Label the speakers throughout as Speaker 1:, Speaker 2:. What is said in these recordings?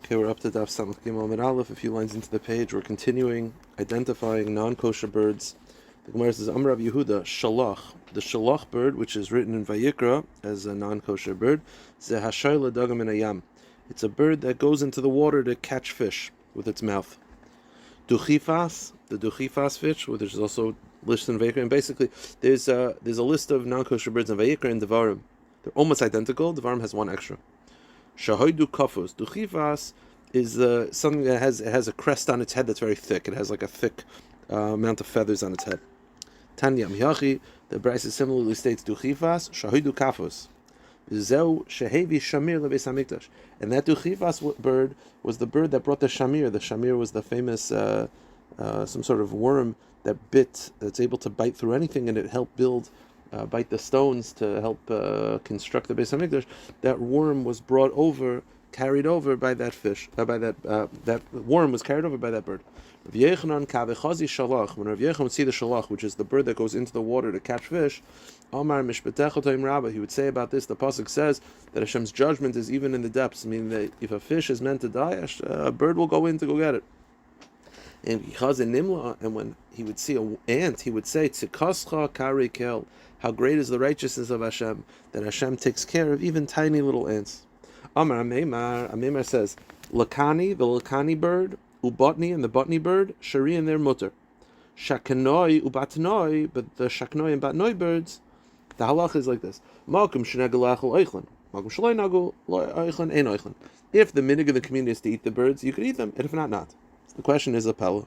Speaker 1: Okay, we're up to Daf Samach Gimel Amid Aleph. A few lines into the page, we're continuing identifying non-kosher birds. The Gemara says, Amar Rabbi Yehuda, Shalach. The Shalach bird, which is written in Vayikra as a non-kosher bird, Ze Hashayla Dagam in Ayam. It's a bird that goes into the water to catch fish with its mouth. Duchifas, the Duchifas fish, which is also listed in Vayikra. And basically, there's a list of non-kosher birds in Vayikra and Devarim. They're almost identical. Devarim has one extra. Shahoidu kafus. Duchifas is something that has a crest on its head that's very thick. It has like a thick amount of feathers on its head. Tanya Miyachi, the Brisa similarly states Duchifas, Shahoidu kafus. Zeu shehevi shamir lebeis hamikdash. And that Duchifas bird was the bird that brought the shamir. The shamir was the famous some sort of worm that's able to bite through anything, and it helped bite the stones to help construct the Beis Hamikdash. That worm was carried over by that fish. That worm was carried over by that bird. Rav Yechanan kavechazi shalach. When Rav Yechanan would see the shalach, which is the bird that goes into the water to catch fish, Amar mishpatechotoim Rabbi. He would say about this. The pasuk says that Hashem's judgment is even in the depths, meaning that if a fish is meant to die, a bird will go in to go get it. And when he would see an ant, he would say, "Tzikascha karikel." How great is the righteousness of Hashem, that Hashem takes care of even tiny little ants. Amar Ameimar says, Lakani, the Lakani bird, Ubotni and the Botni bird, Shari and their mutter. Shakanoi, Ubatnoi, but the Shaknoi and Batnoi birds, the halach is like this. Malkum Shnegalachal Eichlan. Malkum Shalai Nagul Eichlan, Ein Eichlan. If the minig of the community is to eat the birds, you could eat them, and if not, not. So the question is a pella.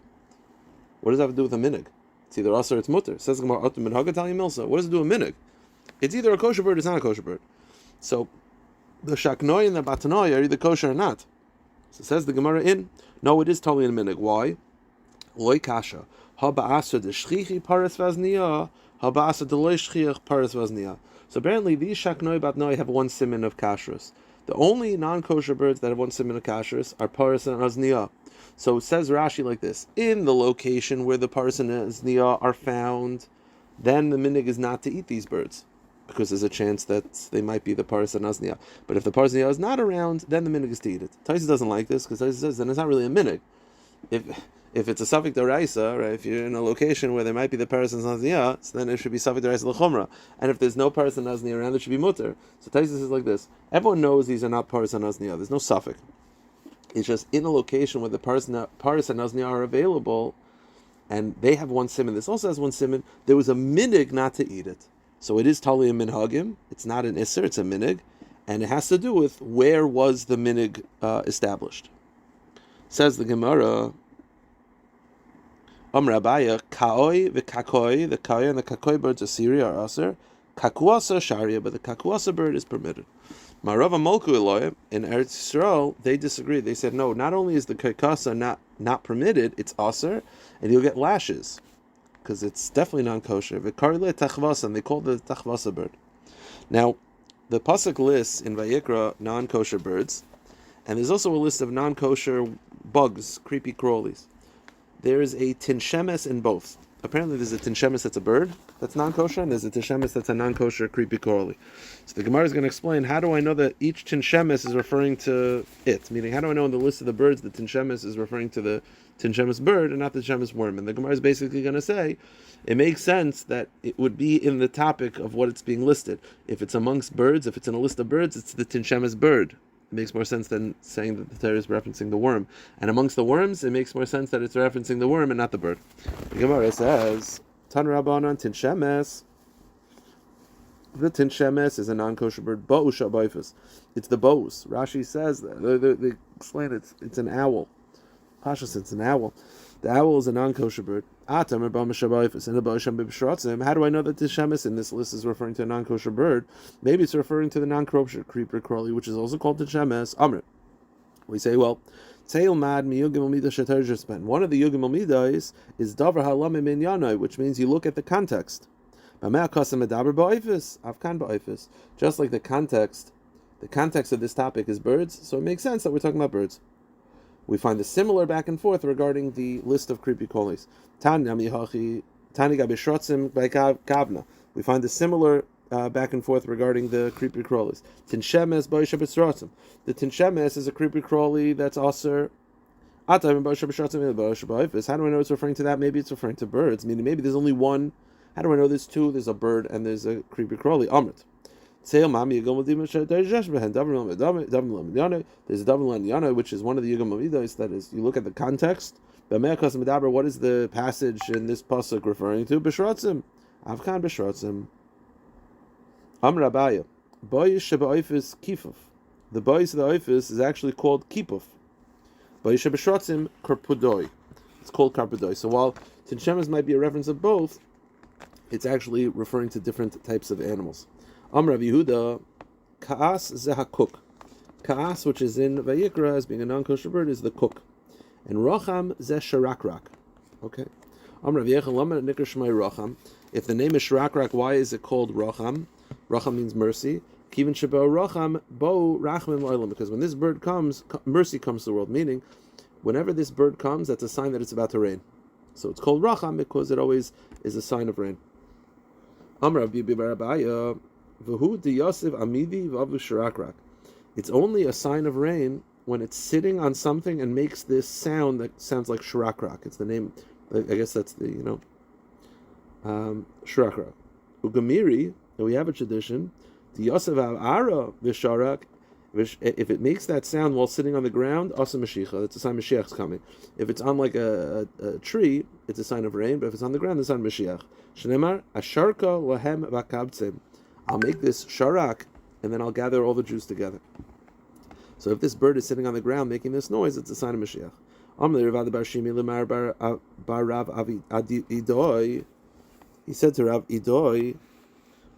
Speaker 1: What does that have to do with a minig? It's either us or it's mutter. Says the Gemara, what does it do with minig? It's either a kosher bird or it's not a kosher bird. So the shaknoi and the batanoi are either kosher or not. So says the Gemara no, it is totally in minig. Why? Loi kasha. Ha ba'asa de shchichi paras vazniya. Ha ba'asa de loi shchiach paras vazniya. So apparently these shaknoi batnoi have one siman of kashrus. The only non-kosher birds that have one siman of kashrus are paras and azniya. So it says Rashi like this: in the location where the paras and azniya are found, then the minig is not to eat these birds, because there's a chance that they might be the paras and azniya. But if the paras and azniya is not around, then the minig is to eat it. Taisa doesn't like this, because Taisa says then it's not really a minig. If it's a suffix d'oraisa, right? If you're in a location where there might be the paras and azniya, so then it should be suffix d'oraisa l'chumra. And if there's no paras and azniya around, it should be mutter. So Taisa says like this: everyone knows these are not paras and azniya. There's no suffix. It's just in a location where the paras and azniya are available, and they have one siman. This also has one siman. There was a minig not to eat it, so it is totally a minhagim. It's not an isser; it's a minig, and it has to do with where was the minig established. Says the Gemara, Rabbi, kaoi v'kakoi, the koi and the kakoi birds of Syria are aser. Kakuasa sharia, but the kakuasa bird is permitted. Marava Molku Eloy in Eretz Yisrael, they disagree. They said no. Not only is the kakasa not permitted, it's aser, and you'll get lashes because it's definitely non-kosher. V'karile tachvasa, and they call the tachvasa bird. Now, the pasuk lists in Vayikra non-kosher birds, and there's also a list of non-kosher bugs, creepy crawlies. There is a tinshemes in both. Apparently, there's a tinshemes that's a bird that's non-kosher, and there's a tinshemes that's a non-kosher creepy crawly. So the Gemara is going to explain, how do I know that each tinshemes is referring to it? Meaning, how do I know in the list of the birds the tinshemes is referring to the tinshemes bird and not the tinshemes worm? And the Gemara is basically going to say, it makes sense that it would be in the topic of what it's being listed. If it's amongst birds, if it's in a list of birds, it's the tinshemes bird. It makes more sense than saying that the Torah is referencing the worm. And amongst the worms, it makes more sense that it's referencing the worm and not the bird. The Gemara says, Tan Rabbanan tinshemes. The tinshemes is a non-kosher bird. Bo'us shabayfus. It's the bo'us. Rashi says that. They explain it's an owl. Pasha says it's an owl. The owl is a non-kosher bird. Atam or bama shabayfus. And the bo'usham b'b'shratzim. How do I know that tinshemes in this list is referring to a non-kosher bird? Maybe it's referring to the non-kosher creeper crawly, which is also called tinshemes. Amr. We say, well, one of the Yugim Midas is Davar Halam Min Yanai, which means you look at the context. Just like the context of this topic is birds, so it makes sense that we're talking about birds. We find the similar back and forth regarding the list of creepy crawlies. We find the similar back and forth regarding the creepy crawlies. Tinshemes b'yisha b'sratzim. The tinshemes is a creepy crawly that's aser. How do I know it's referring to that? Maybe it's referring to birds. Meaning maybe there's only one. How do I know there's two? There's a bird and there's a creepy crawly. Amrit. There's a Davan Lanyana, which is one of the Yugam Amidos. That is, you look at the context. What is the passage in this pasuk referring to? B'shratzim. Avkan b'shratzim. Amr Abaya. Boyish shebe'oifis kifuf. The boyish of the oifis is actually called kipuf. Boyish shebe'shratzim karpudoi. It's called karpudoi. So while tinshemes might be a reference of both, it's actually referring to different types of animals. Amr Rabbi Yehuda, Ka'as zehakuk. Ka'as, which is in Vayikra as being a non-kosher bird, is the cook. And Rocham zeh sharakrak. Okay. Amr Rabbi Yechon, Lama nikra shmai Rocham. If the name is sharakrak, why is it called Rocham? Rocham means mercy. Kivin shebo Rocham bo rachmim lo'olam. Because when this bird comes, mercy comes to the world. Meaning, whenever this bird comes, that's a sign that it's about to rain. So it's called Rocham because it always is a sign of rain. Amr Rabbi Barabaya. It's only a sign of rain when it's sitting on something and makes this sound that sounds like shirakrak. It's the name. I guess that's the shirakrak. Ugamiri. We have a tradition. The Yosef Ara Visharak. If it makes that sound while sitting on the ground, Asa Mashiach. That's a sign Mashiach's coming. If it's on like a tree, it's a sign of rain. But if it's on the ground, it's a sign of Mashiach. Shneimar Asharka Lahem Vakabtzim. I'll make this sharak, and then I'll gather all the Jews together. So if this bird is sitting on the ground making this noise, it's a sign of Mashiach. He said to Rav Idoi,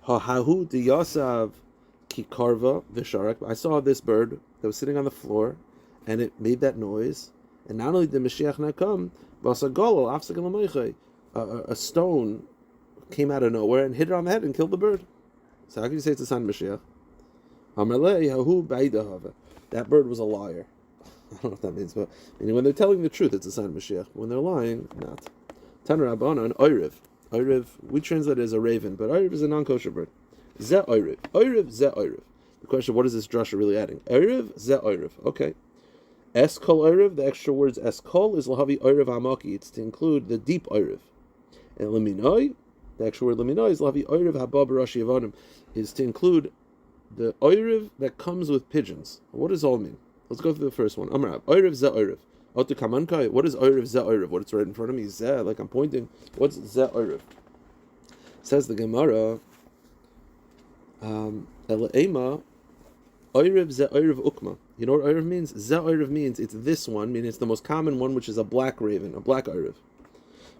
Speaker 1: Hahu diyasav kikarva visharak. I saw this bird that was sitting on the floor, and it made that noise. And not only did Mashiach not come, a stone came out of nowhere and hit it on the head and killed the bird. So how can you say it's a sign of Mashiach? That bird was a liar. I don't know what that means, but when they're telling the truth, it's a sign of Mashiach. When they're lying, not. Tan Rabbana and Oyriv. Oyriv, we translate it as a raven, but Oyriv is a non-kosher bird. Ze Oyriv. Oyriv, Ze Oyriv. The question, what is this drasha really adding? Oyriv, Ze Oyriv. Okay. Eskol Oyriv, the extra words Eskol is Lahavi Oyriv Hamaki. It's to include the deep Oyriv. And Leminoi, the actual word Leminoi is Lahavi Oyriv Haba Barashi Yavonim, is to include the Oyriv that comes with pigeons. What does all mean? Let's go through the first one. Amrav. Oyriv Ze Oyriv. What is Oyriv Ze Oyriv? What it's right in front of me? Ze, like I'm pointing. What's Ze Oyriv? Says the Gemara, Ela'ema, Oyriv Ze Oyriv Ukma. You know what Oyriv means? Ze Oyriv means it's this one, meaning it's the most common one, which is a black raven, a black Oyriv.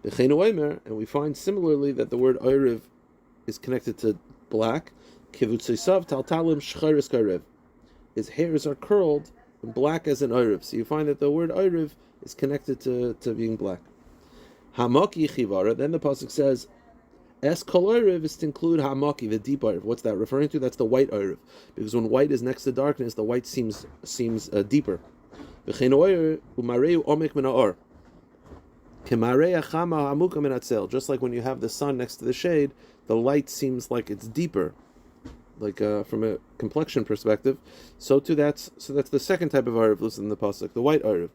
Speaker 1: And we find similarly that the word Oyriv is connected to black. Kivutzisav taltalim shcharis karev. His hairs are curled and black as an Oyriv. So you find that the word Oyriv is connected to being black. Hamaki chivara. Then the pasuk says, Es kol Oyriv is to include Hamaki, the deep Oyriv. What's that referring to? That's the white Oyriv. Because when white is next to darkness, the white seems deeper. V'chein Oyriv umareu omek min ha'or. Just like when you have the sun next to the shade, the light seems like it's deeper, like from a complexion perspective. So that's the second type of Oyriv listed in the pasuk, the white Oyriv.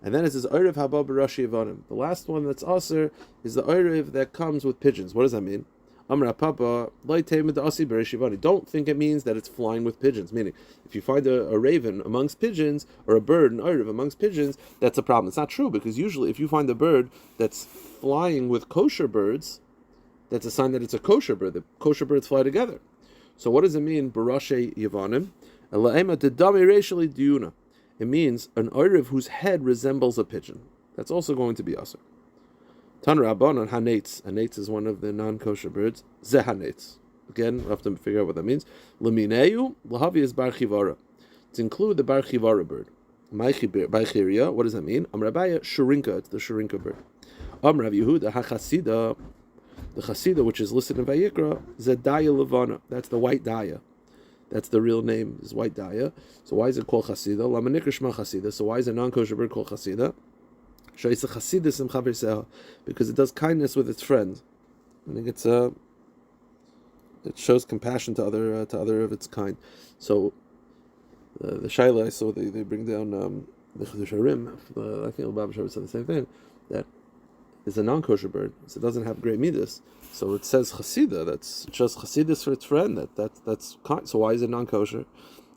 Speaker 1: And then it says Oyriv haba b'rashi yavanim. The last one that's aser is the Oyriv that comes with pigeons. What does that mean? Amra Papa, don't think it means that it's flying with pigeons. Meaning, if you find a raven amongst pigeons, or a bird, an Oyriv amongst pigeons, that's a problem. It's not true, because usually if you find a bird that's flying with kosher birds, that's a sign that it's a kosher bird. The kosher birds fly together. So what does it mean, Barashe Yavanim? It means an Oyriv whose head resembles a pigeon. That's also going to be aser. Tan Rabbanon Hanetz. Hanetz is one of the non-kosher birds. Ze Hanetz. Again, we'll have to figure out what that means. Lemineu lahavi is bar chivara. To include the bar chivara bird. Baichiria. What does that mean? Amrabaya shurinka. It's the shurinka bird. Amrav Yehuda hachasida. The chasida, which is listed in Vayikra, Zedaya Levana. That's the white daya. That's the real name. Is white daya. So why is it called chasida? Lama nikra shma chasida. So why is a non-kosher bird called chasida? Because it does kindness with its friends. I think it's it shows compassion to other of its kind. So the Shaila, I saw they bring down the Chiddush Harim. I think Rabbi said the same thing, that is a non-kosher bird, so it doesn't have great midas. So it says chasida. That's just chasidus for its friend. That's so why is it non-kosher?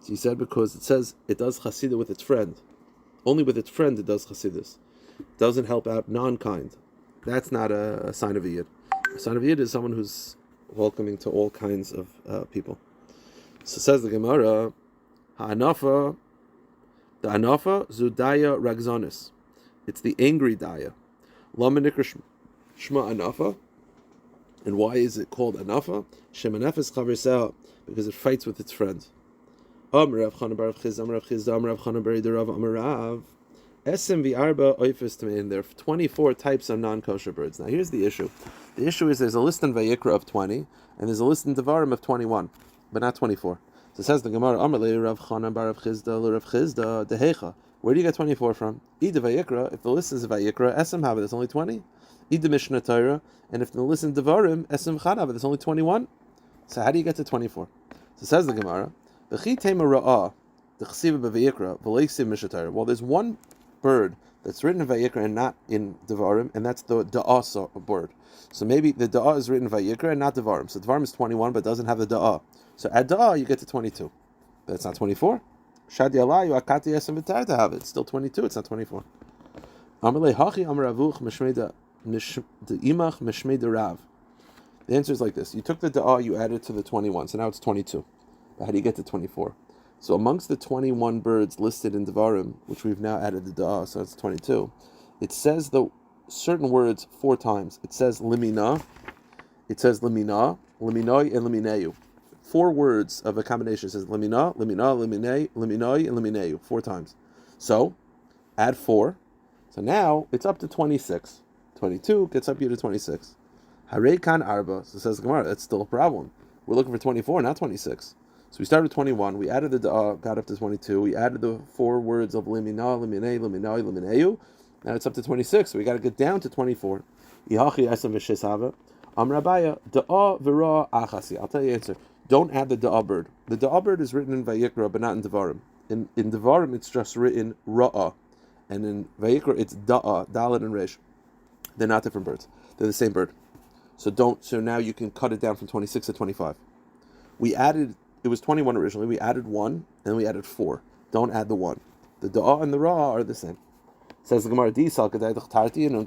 Speaker 1: So he said because it says it does chasida with its friend. Only with its friend it does chasidus. It doesn't help out non-kind. That's not a sign of a yid. A sign of a yid is someone who's welcoming to all kinds of people. So says the Gemara, the anafa zudaya ragzonis. It's the angry daya. Lama nikr shma anafa. And why is it called anafa? Shemanefes chaversel, because it fights with its friends. Rav Chana bar Rav Chizda, Rav Chizda, Rav Chana bar Rav Amarav. Esem v'arba oifes tmein. There are 24 types of non-kosher birds. Now here's the issue. The issue is there's a list in Vayikra of 20, and there's a list in Devarim of 21, but not 24. So it says the Gemara, Amar le Rav Chana bar Rav Chizda, le Rav Chizda, dehecha. Where do you get 24 from? Ida Vayikra, if the list is Vayikra, Esem Hava, there's only 20. Ida Mishnah Torah, and if the list in Devarim, Esem Chana, there's only 21. So how do you get to 24? So it says the Gemara, V'chi tema ra'ah, the Chesiva b'Vayikra, v'leiksiv Mishnah Torah. Well, there's one bird that's written in Vayikra and not in Devarim, and that's the Da'ah bird. So maybe the Da'ah is written in Vayikra and not Devarim. So Devarim is 21, but doesn't have the Da'ah. So at Da'ah, you get to 22. But it's not 24. Shadi alayu akati esem v'tar to have it. It's still 22, it's not 24. Amalei hachi amaravuch mishmei de'imach mishmei de'rav. The answer is like this. You took the Da'ah, you added to the 21, so now it's 22. But how do you get to 24? So amongst the 21 birds listed in Devarim, which we've now added the Da'ah, so it's 22, it says the certain words 4 times. It says limina, liminoi, and limineu. 4 words of a combination. It says limina, liminoi, and limineu, 4 times. So, add 4. So now, it's up to 26. 22 gets up here to 26. Harei kan arba. So says the Gemara, that's still a problem. We're looking for 24, not 26. So we started with 21, we added the Da'ah, got up to 22, we added the 4 words of limina, liminei, liminoi, limineu. Now it's up to 26, so we got to get down to 24. Ihachi esem v'sheshava. Rabbiya, Da'ah v'ra achasi. I'll tell you the answer. Don't add the Da'ah bird. The Da'ah bird is written in Vayikra, but not in Devarim. In Devarim, it's just written Ra'ah. And in Vayikra, it's Da'ah, Dalet and Resh. They're not different birds. They're the same bird. So now you can cut it down from 26 to 25. It was 21 originally. We added 1, and we added 4. Don't add the 1. The Da'ah and the Ra are the same. Says the Gemara, and go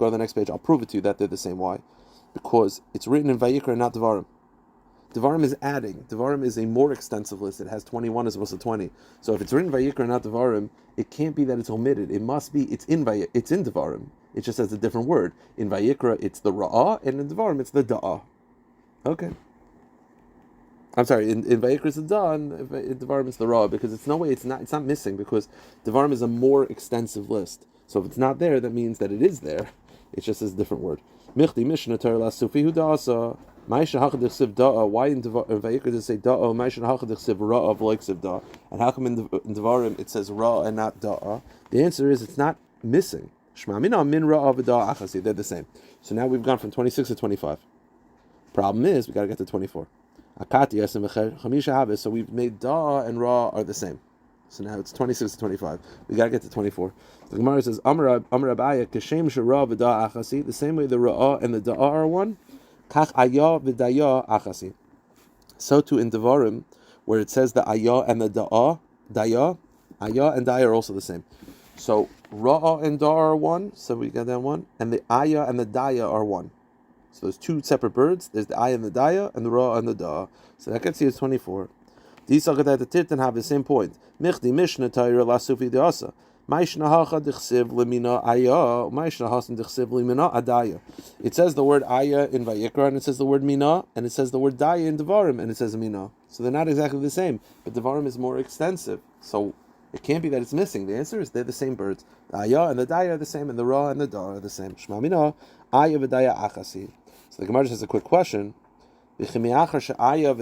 Speaker 1: to the next page. I'll prove it to you that they're the same. Why? Because it's written in Vayikra and not Devarim. Devarim is adding. Devarim is a more extensive list. It has 21 as opposed to 20. So if it's written in Vayikra and not Devarim, it can't be that it's omitted. It must be, it's in Devarim. It just has a different word. In Vayikra, it's the Ra'ah, and in Devarim, it's the Da'ah. Okay. I'm sorry, in Vayikra it's the Da'ah, and in Devarim it's the Ra'ah, because it's not missing, because Devarim is a more extensive list. So if it's not there, that means that it is there. It just is a different word. Michti Mishnah Torah la Sufihu Da'asa. Ma'isha hachadichsiv Da'ah. Why in Vayikra does it say Da'ah? Ma'isha hachadichsiv Ra'ah v'loiksiv Da'ah. And how come in Devarim it says Ra'ah and not Da'ah? The answer is it's not missing. Shma mina min Ra'ah v'Da'ah achasi. They're the same. So now we've gone from 26 to 25. Problem is, we got to get to 24. Akati esem v'chamisha havis. So we've made Da'ah and Ra'ah are the same. So now it's 26 to 25. We got to get to 24. The Gemara says, Amar Abaya, Keshem Shara v'Da'ah achasi. The same way the Ra'ah and the Da'ah are one. Kach ayah v'dayah achasi. So too in Devarim, where it says the ayah and the da'ah, ayah and dayah are also the same. So ra'ah and da'ah are one, so we got that one, and the ayah and the dayah are one. So there's 2 separate birds. There's the ayah and the dayah, and the ra'ah and the da'ah. So that gets you to 24. These are the Tirtan have the same point. Michdi Mishnah Torah la Sufi de'asa. It says the word ayah in Vayikra, and it says the word mina, and it says the word daya in Devarim, and it says mina. So they're not exactly the same, but Devarim is more extensive. So it can't be that it's missing. The answer is they're the same birds. The ayah and the daya are the same, and the ra and the da are the same. Shma mina, ayah v'daya achasi. So the Gemara just has a quick question. If the ayah and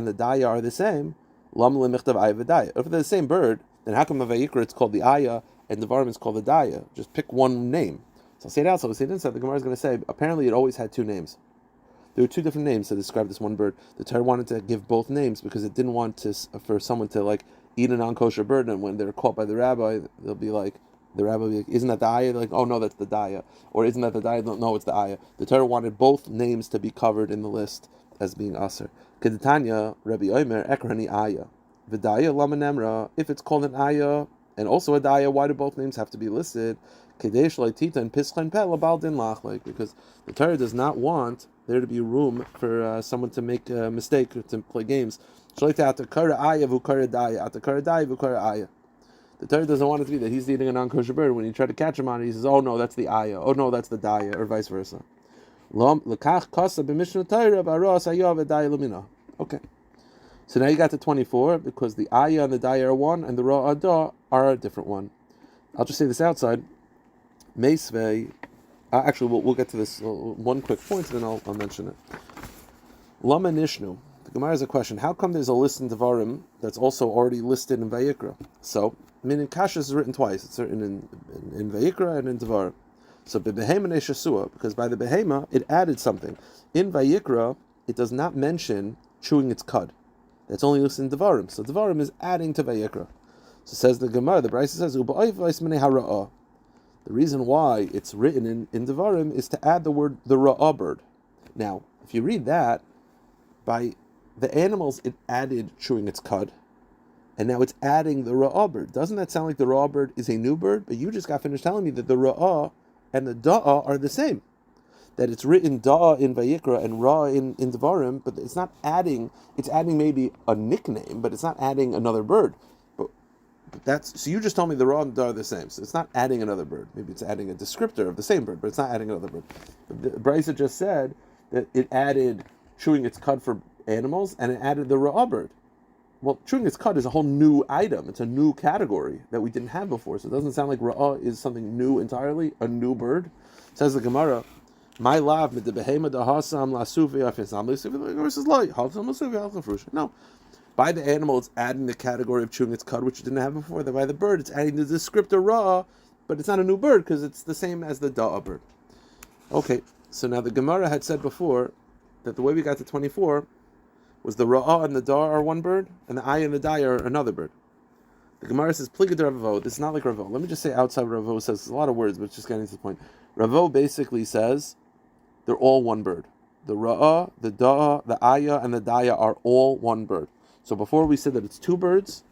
Speaker 1: the daya are the same, if they're the same bird, then how come in Vayikra it's called the ayah and the Devarim is called the daya? Just pick one name. So I'll say it out. So we'll say it inside. The Gemara is going to say apparently it always had 2 names. There were two different names to describe this one bird. The Torah wanted to give both names because it didn't want for someone to like eat a non-kosher bird, and when they're caught by the rabbi, they'll be like, the rabbi will be like, isn't that the ayah? They're like, oh no, that's the daya. Or isn't that the daya? No, it's the ayah. The Torah wanted both names to be covered in the list as being aser. Kedetanya, Rabbi Omer, ekrani ayah. V'daya lama nemra. If it's called an ayah and also a daya, why do both names have to be listed? Kadesh leitita and pischan pel abaldin lach, like, because the Torah does not want there to be room for someone to make a mistake or to play games. The Torah doesn't want it to be that he's eating a non-kosher bird. When you try to catch him on it, he says, "Oh no, that's the ayah. Oh no, that's the daya," or vice versa. Okay. So now you got to 24 because the ayah and the daya are one, and the ra adah are a different one. I'll just say this outside. Meisvei. Actually, we'll get to this one quick point, and then I'll mention it. Lama nishnu. The Gemara has a question. How come there's a list in Devarim that's also already listed in Vayikra? So, in Kashas is written twice. It's written in Vayikra and in Devarim. So, Behema Neshasua, because by the Behema, it added something. In Vayikra, it does not mention chewing its cud. That's only listed in Devarim. So, Devarim is adding to Vayikra. So, says the Gemara, the Brisa says, the reason why it's written in Devarim is to add the word, the Ra'ah bird. Now, if you read that, by the animals, it added chewing its cud, and now it's adding the Ra'ah bird. Doesn't that sound like the Ra'ah bird is a new bird? But you just got finished telling me that the Ra'ah and the Da'ah are the same. That it's written Da'ah in Vayikra and Ra in Devarim, but it's not adding, it's adding maybe a nickname, but it's not adding another bird. But that's, so you just told me the Ra and the Da'ah are the same. So it's not adding another bird. Maybe it's adding a descriptor of the same bird, but it's not adding another bird. The Brisa just said that it added chewing its cud for animals, and it added the Ra'ah bird. Well, chewing its cud is a whole new item. It's a new category that we didn't have before. So it doesn't sound like Ra'ah is something new entirely, a new bird. Says the Gemara, my lav mit the behema da hasam la sufi afisam la sufi. The Gemara says, no. By the animal, it's adding the category of chewing its cud, which it didn't have before. By the bird, it's adding the descriptor Ra'ah, but it's not a new bird because it's the same as the Da'ah bird. Okay, so now the Gemara had said before that the way we got to 24 was the Ra'ah and the Da'ah are one bird, and the Ayah and the Daya are another bird. The Gemara says, Pligad Ravo. This is not like Ravo. Let me just say outside Ravo says a lot of words, but it's just getting to the point. Ravo basically says they're all one bird. The Ra'ah, the Da'ah, the Ayah, and the Daya are all one bird. So before we said that it's two birds,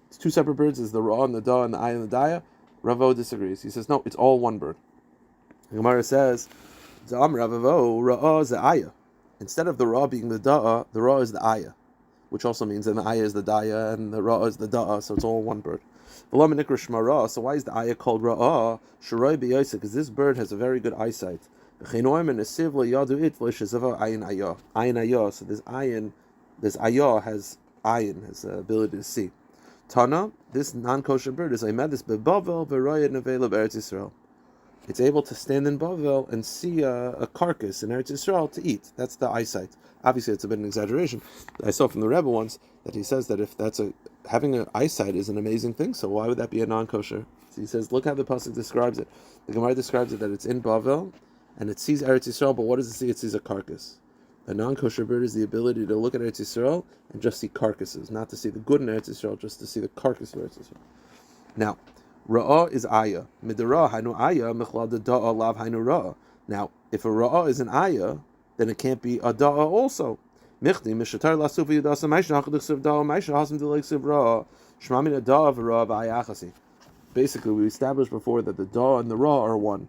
Speaker 1: it's two separate birds, is the Ra'ah and the Da'ah and the Ayah and the Daya. Ravo disagrees. He says, no, it's all one bird. The Gemara says, Za'am Ravo, Ra'ah is the Ayah. Instead of the Ra being the Da'ah, the Ra is the Ayah, which also means that the Ayah is the Daya and the Ra is the Da'ah, so it's all one bird. So why is the Ayah called Ra'ah? Because this bird has a very good eyesight. So this Ayah has ayin, has the ability to see. Tana, this non-kosher bird is Aimedis beBavel v'royed nevela b'Eretz Yisrael. It's able to stand in Bavel and see a carcass in Eretz Yisrael to eat. That's the eyesight. Obviously, it's a bit of an exaggeration. I saw from the Rebbe once that he says that if having an eyesight is an amazing thing, so why would that be a non-kosher? So he says, look how the pasuk describes it. The Gemara describes it that it's in Bavel and it sees Eretz Yisrael, but what does it see? It sees a carcass. A non-kosher bird is the ability to look at Eretz Yisrael and just see carcasses, not to see the good in Eretz Yisrael, just to see the carcass of Eretz Yisrael. Now, Ra'ah is ayah. Midara hainu ayah mechlad da'ah lav hainu ra'ah. Now, if a Ra'ah is an ayah, then it can't be a da'ah also. Michti mishatar lasufi yudasa ma'isha hachaduk da'ah ma'isha hasam dilek siv ra'ah shmamina da'ah v'ra'ah v'ayachasi. Basically, we established before that the da'ah and the ra'ah are one.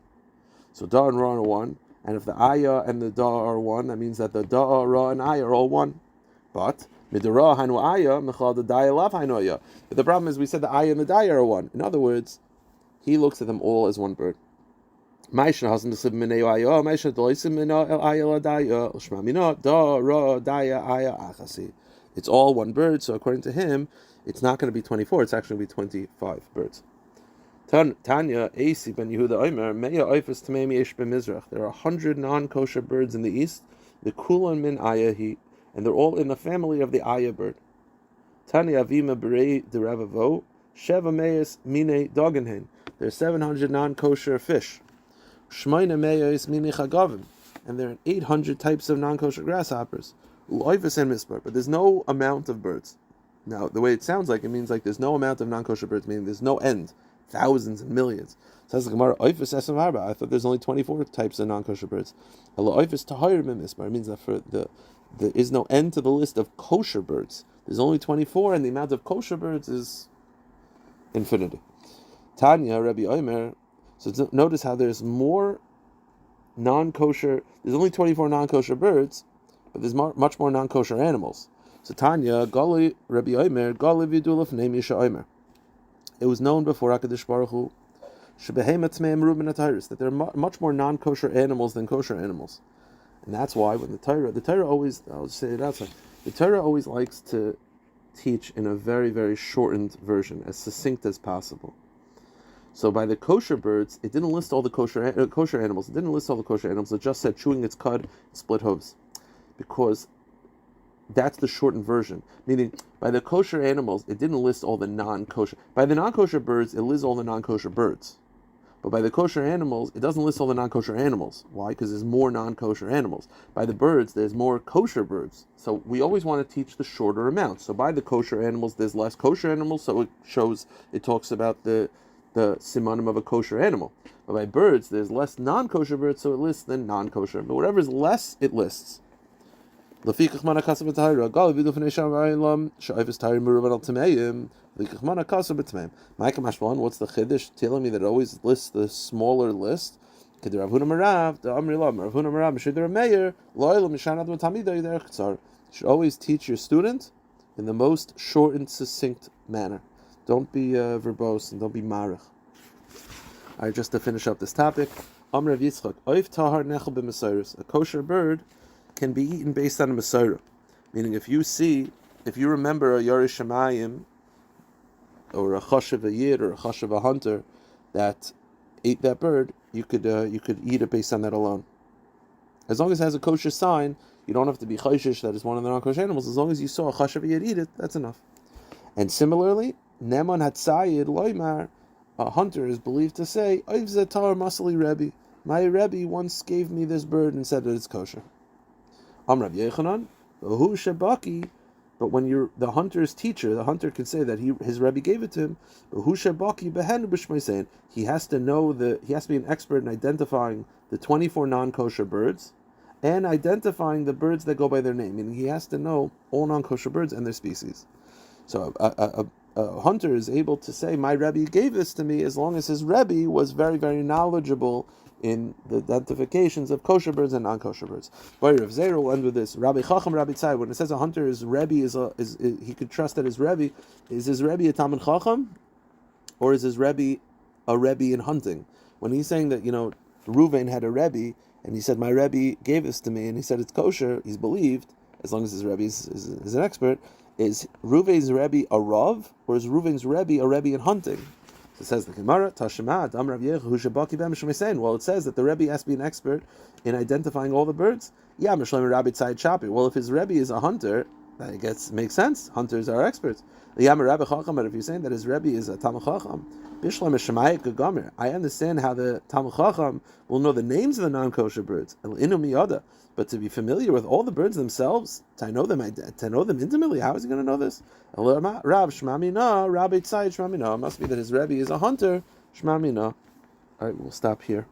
Speaker 1: So da'ah and ra'ah are one, and if the ayah and the da'ah are one, that means that the da'ah, ra'ah, and ayah are all one. But Midara hainu ayah mechlad the daya lav hainu ayah. But the problem is we said the ayah and the daya are one. In other words, he looks at them all as one bird. It's all one bird, so according to him, it's not going to be 24, it's actually going to be 25 birds. Tanya, Asi ben Yehuda Omer, Meya Oifas Tamemi Ish b'Mizrach. There are 100 non-kosher birds in the east, the Chullin min ayahi, and they're all in the family of the ayah bird. Tanya Avima Berei Deravavo, Sheva Meis Mine Dogenhen. There's 700 non-kosher fish. Shmoina Meis Mine Chagavim. and there are 800 types of non-kosher grasshoppers. Loifus and mispar, but there's no amount of birds. Now, the way it sounds like, it means like there's no amount of non-kosher birds, meaning there's no end, thousands and millions. Says the Gemara, oifus esem arba. I thought there's only 24 types of non-kosher birds. Oifus tahir mispar. It means that there is no end to the list of kosher birds. There's only 24, and the amount of kosher birds is infinity. Tanya, Rabbi Omer. So notice how there's more non-kosher. There's only 24 non-kosher birds, but there's much more non-kosher animals. So Tanya, Gali, Rabbi Omer, Gali v'dulaf name Yisha Omer. It was known before HaKadosh Baruch Hu that there are much more non-kosher animals than kosher animals. And that's why when the Torah always, I'll just say it outside, the Torah always likes to teach in a very, very shortened version, as succinct as possible. So by the kosher birds, it didn't list all the kosher animals. It didn't list all the kosher animals. It just said chewing its cud, split hooves. Because that's the shortened version. Meaning, by the kosher animals, it didn't list all the non-kosher. By the non-kosher birds, it lists all the non-kosher birds. But by the kosher animals, it doesn't list all the non-kosher animals. Why? Because there's more non-kosher animals. By the birds, there's more kosher birds. So we always want to teach the shorter amount. So by the kosher animals, there's less kosher animals, so it talks about the simanim of a kosher animal. But by birds, there's less non-kosher birds, so it lists than non-kosher. But whatever is less, it lists. What's the chiddush telling me that it always lists the smaller list? You should always teach your student in the most short and succinct manner. Don't be verbose and don't be marich. All right, just to finish up this topic, a kosher bird can be eaten based on a Mesorah. Meaning if you remember a Yerush Shamayim, or a Chashav a Yid, or a Chashav a hunter, that ate that bird, you could eat it based on that alone. As long as it has a kosher sign, you don't have to be chayshish that it's one of the non-kosher animals. As long as you saw a Chashav a Yid eat it, that's enough. And similarly, Neman Hatzayid Loimar, a hunter is believed to say, Oiv Zetar Masali Rebbe. My Rebbe once gave me this bird and said that it's kosher. Amrav Yechanan, Hu Shabaki, but when the hunter's teacher, the hunter can say that his Rebbe gave it to him. Hu Shabaki behenu b'shmeisein. He has to be an expert in identifying the 24 non-kosher birds and identifying the birds that go by their name. Meaning he has to know all non-kosher birds and their species. So a hunter is able to say, my Rebbe gave this to me, as long as his Rebbe was very, very knowledgeable in the identifications of kosher birds and non-kosher birds. Boy, Rav Zera will end with this. Rabbi Chacham, Rabbi Tzai. When it says a hunter's Rebbe he could trust that his Rebbe is his Rebbe a Talmid Chacham, or is his Rebbe a Rebbe in hunting? When he's saying that Reuven had a Rebbe and he said my Rebbe gave this to me and he said it's kosher, he's believed as long as his Rebbe is an expert. Is Reuven's Rebbe a Rav, or is Reuven's Rebbe a Rebbe in hunting? It says the Gemara, Tashema, Dam Rav Yechu, Shabaki Bem Shemesen. Well, it says that the Rebbe has to be an expert in identifying all the birds. Yeah, Mishlam Rabbi Tzai Chapi. Well, if his Rebbe is a hunter, that makes sense. Hunters are experts. Yam Rabbi Chacham, but if you're saying that his Rebbe is a Talmid Chacham, Bishlam Shemayik Gamer. I understand how the Talmid Chacham will know the names of the non-kosher birds. Inu Miyada. But to be familiar with all the birds themselves, to know them intimately, how is he going to know this? Rav Shmamina, Rabbi Tzai Shmamina. It must be that his Rebbe is a hunter. Shmamina. All right, we'll stop here.